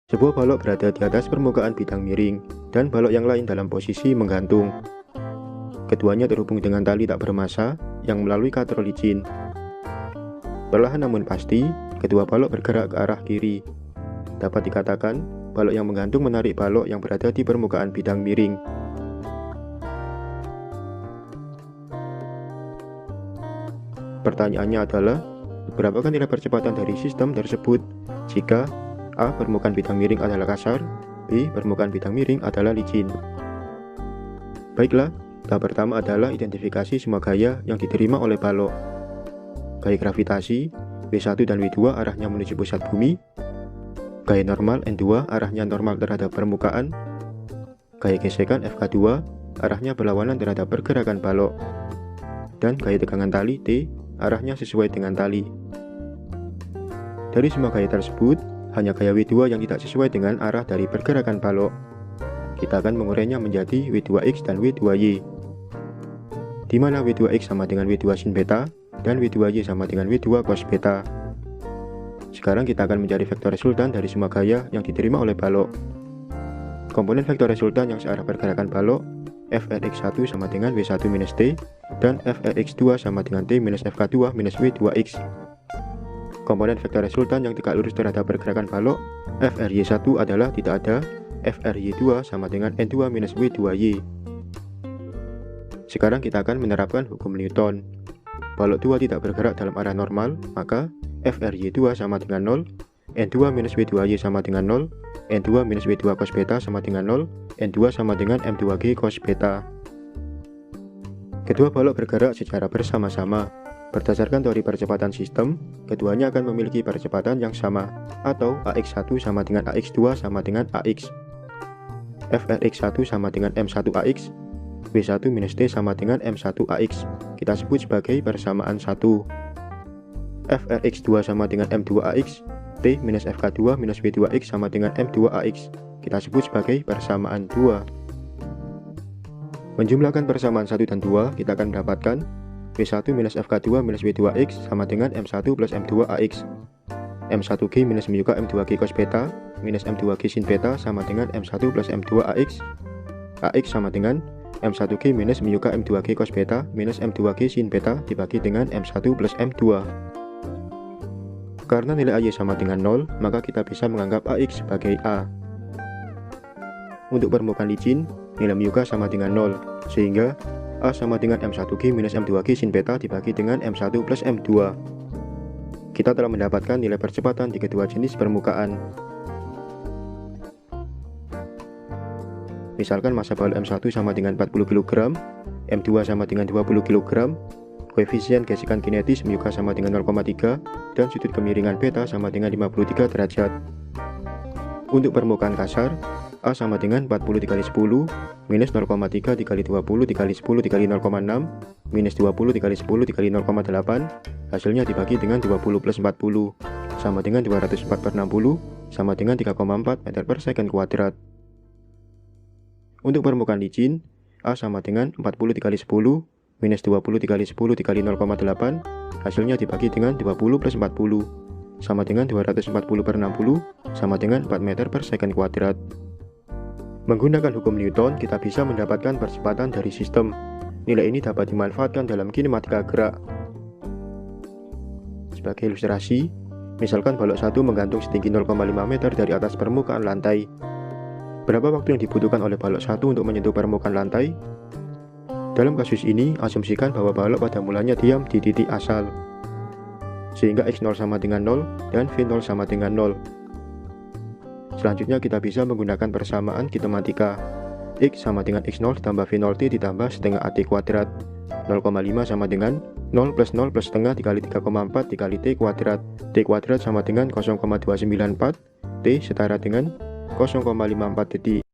Sebuah balok berada di atas permukaan bidang miring, dan balok yang lain dalam posisi menggantung. Keduanya terhubung dengan tali tak bermassa yang melalui katrol licin. Perlahan namun pasti, kedua balok bergerak ke arah kiri. Dapat dikatakan, balok yang menggantung menarik balok yang berada di permukaan bidang miring. Pertanyaannya adalah, berapakah nilai percepatan dari sistem tersebut jika A. Permukaan bidang miring adalah kasar, B. Permukaan bidang miring adalah licin. Baiklah, tahap pertama adalah identifikasi semua gaya yang diterima oleh balok. Gaya gravitasi, W1 dan W2 arahnya menuju pusat bumi. Gaya normal N2 arahnya normal terhadap permukaan. Gaya gesekan FK2 arahnya berlawanan terhadap pergerakan balok. Dan gaya tegangan tali T arahnya sesuai dengan tali. Dari semua gaya tersebut, hanya gaya W2 yang tidak sesuai dengan arah dari pergerakan balok. Kita akan mengurainya menjadi W2X dan W2Y, di mana W2X sama dengan W2 sin beta dan W2Y sama dengan W2 cos beta. Sekarang kita akan mencari vektor resultan dari semua gaya yang diterima oleh balok. Komponen vektor resultan yang searah pergerakan balok, FRX1 sama dengan W1 minus T, dan FRX2 sama dengan T minus FK2 minus W2X. Komponen vektor resultan yang tegak lurus terhadap pergerakan balok, FRY1 adalah tidak ada, FRY2 sama dengan N2 minus W2Y. Sekarang kita akan menerapkan hukum Newton. Balok 2 tidak bergerak dalam arah normal, maka FRY2 sama dengan 0, N2 minus W2Y sama dengan 0, N2 minus W2 cos beta sama dengan 0, N2 sama dengan M2G cos beta. Kedua balok bergerak secara bersama-sama. Berdasarkan teori percepatan sistem, keduanya akan memiliki percepatan yang sama, atau AX1 sama dengan AX2 sama dengan AX. FRX1 sama dengan M1AX, W1 minus T sama dengan M1AX. Kita sebut sebagai persamaan 1. FRX2 sama dengan M2AX, T minus FK2 minus W2X sama dengan M2AX. Kita sebut sebagai persamaan 2. Menjumlahkan persamaan 1 dan 2, kita akan mendapatkan W1 minus FK2 minus W2X sama dengan M1 plus M2AX. M1G minus MUK M2G cos beta minus M2G sin beta sama dengan M1 plus M2AX. AX sama dengan M1G minus MUK M2G cos beta minus M2G sin beta dibagi dengan M1 plus M2. Karena nilai AY sama dengan 0, maka kita bisa menganggap AX sebagai A. Untuk permukaan licin, nilai MUK sama dengan 0, sehingga A sama dengan M1G minus M2G sin beta dibagi dengan M1 plus M2. Kita telah mendapatkan nilai percepatan di kedua jenis permukaan. Misalkan massa balok M1 sama dengan 40 kg, M2 sama dengan 20 kg, koefisien gesekan kinetis MUK sama dengan 0,3, dan sudut kemiringan beta sama dengan 53 derajat. Untuk permukaan kasar, A sama dengan 40 dikali 10, minus 0,3 dikali 20 dikali 10 dikali 0,6, minus 20 dikali 10 dikali 0,8, hasilnya dibagi dengan 20 plus 40, sama dengan 204 per 60, sama dengan 3,4 meter per second kuadrat. Untuk permukaan licin, A sama dengan 40 dikali 10, minus 20 dikali 10 dikali 0,8, hasilnya dibagi dengan 20 plus 40, sama dengan 240 per 60, sama dengan 4 meter per second kuadrat. Menggunakan hukum Newton, kita bisa mendapatkan percepatan dari sistem. Nilai ini dapat dimanfaatkan dalam kinematika gerak. Sebagai ilustrasi, misalkan balok 1 menggantung setinggi 0,5 meter dari atas permukaan lantai. Berapa waktu yang dibutuhkan oleh balok 1 untuk menyentuh permukaan lantai? Dalam kasus ini, asumsikan bahwa balok pada mulanya diam di titik asal, sehingga X0 sama dengan 0 dan V0 sama dengan 0. Selanjutnya kita bisa menggunakan persamaan kinematika. X sama dengan X0 ditambah V0T ditambah setengah AT kuadrat. 0,5 sama dengan 0 plus setengah dikali 3,4 dikali T kuadrat. T kuadrat sama dengan 0,294. T setara dengan 0,54 detik.